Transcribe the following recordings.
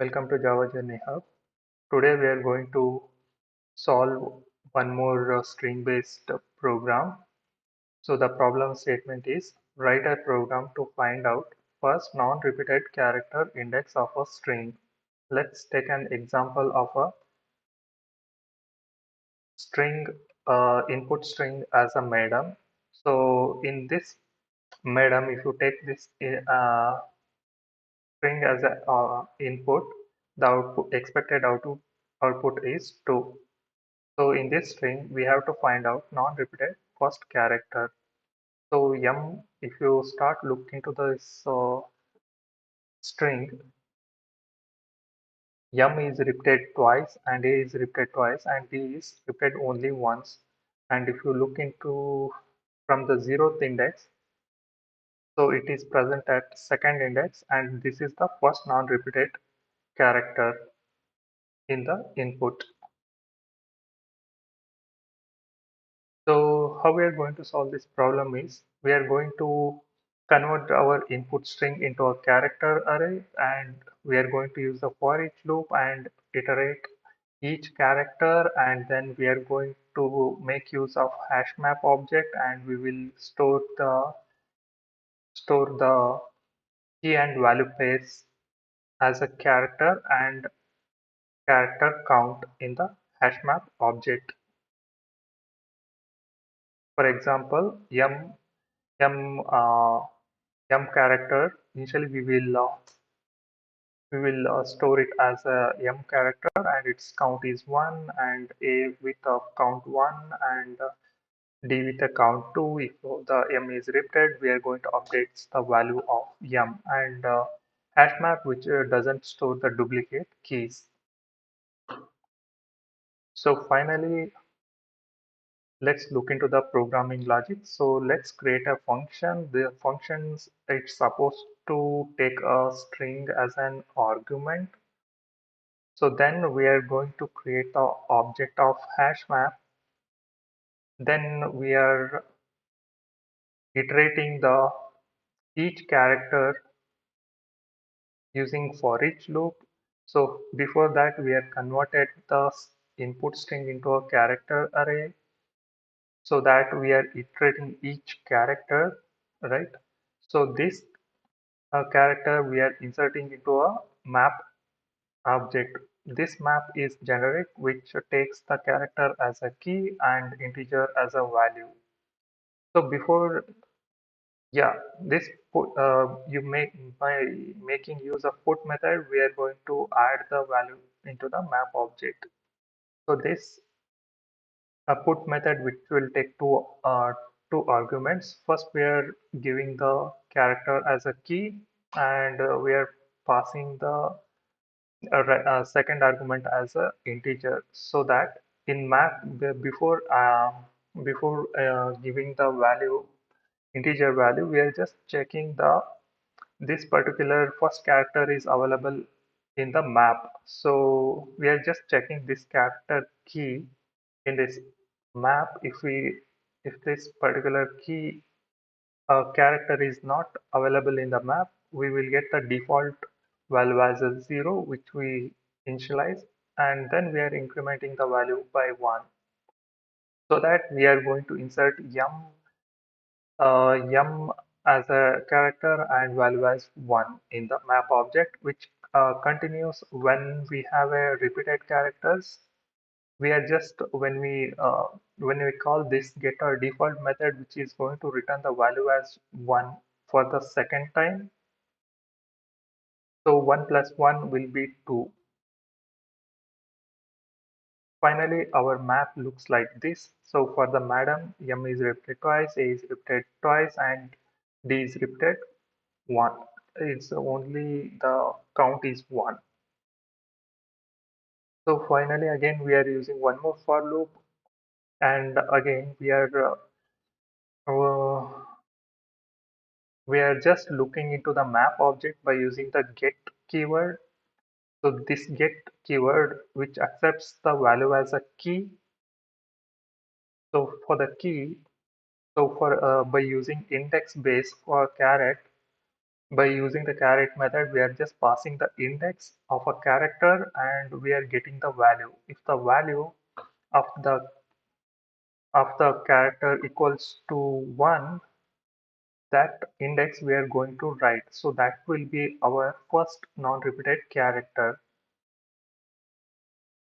Welcome to Java Journey Hub. Today we are going to solve one more string-based program. So the problem statement is write a program to find out first non-repeated character index of a string. Let's take an example of a string input string as a medum. So in this medum, if you take this string as a input, the expected output is 2. So in this string, we have to find out non-repeated first character. So if you start looking to this string, is repeated twice and a is repeated twice and d is repeated only once. And if you look into from the zeroth index, so it is present at second index and this is the first non-repeated character in the input. So how we are going to solve this problem is we are going to convert our input string into a character array and we are going to use the for each loop and iterate each character, and then we are going to make use of hash map object and we will store the key and value pairs as a character and character count in the hash map object. For example, m character, initially we will store it as a m character and its count is 1 and a with a count 1 and d with a count 2. If the m is repeated, we are going to update the value of m and hash map which doesn't store the duplicate keys. So finally, let's look into the programming logic. So let's create a function. The functions, it's supposed to take a string as an argument. So then we are going to create the object of hash map. Then we are iterating the each character using for each loop. So before that we are converted the input string into a character array so that we are iterating each character, right? So this character we are inserting into a map object. This map is generic, which takes the character as a key and integer as a value. So before, yeah, this you make by making use of put method, we are going to add the value into the map object. So this put method which will take two arguments. First, we are giving the character as a key, and we are passing the second argument as a integer, so that in map before giving the value integer value, we are just checking the this particular first character is available in the map. So we are just checking this character key in this map. If this particular key character is not available in the map, we will get the default value as a 0, which we initialize, and then we are incrementing the value by 1. So that we are going to insert yum as a character and value as 1 in the map object, which continues when we have a repeated characters. We are just when we call this getter default method, which is going to return the value as 1 for the second time. So 1 plus 1 will be 2. Finally, our map looks like this. So for the madam, m is repeated twice, a is repeated twice, and d is repeated 1. It's only the count is 1. So finally, again, we are using one more for loop, and again, uh, we are just looking into the map object by using the get keyword. So this get keyword, which accepts the value as a key. So for the key, so for by using index base for caret, By using the caret method, we are just passing the index of a character and we are getting the value. If the value of the character equals to 1, that index we are going to write. So that will be our first non-repeated character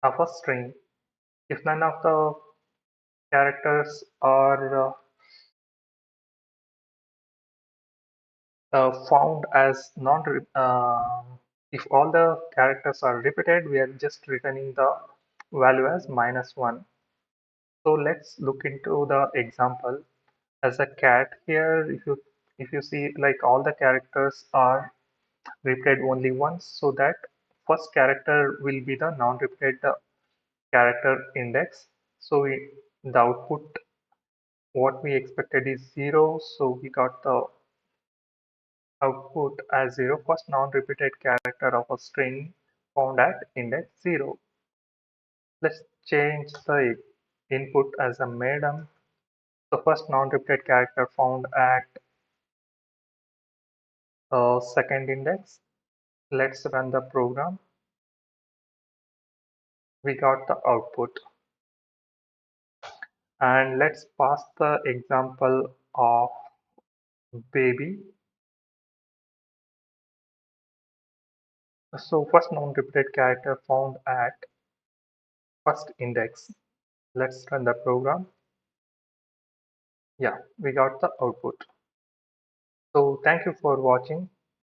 of a string. If none of the characters are found as non if all the characters are repeated, we are just returning the value as -1. So let's look into the example as a cat here. If you see, like, all the characters are repeated only once, so that first character will be the non-repeated character index. So the output what we expected is 0, so we got the output as 0, first non-repeated character of a string found at index 0. Let's change the input as a madam. The first non-repeated character found at second index. Let's run the program. We got the output. And let's pass the example of baby. So first non-repeated character found at first index. Let's run the program. Yeah, we got the output. So thank you for watching.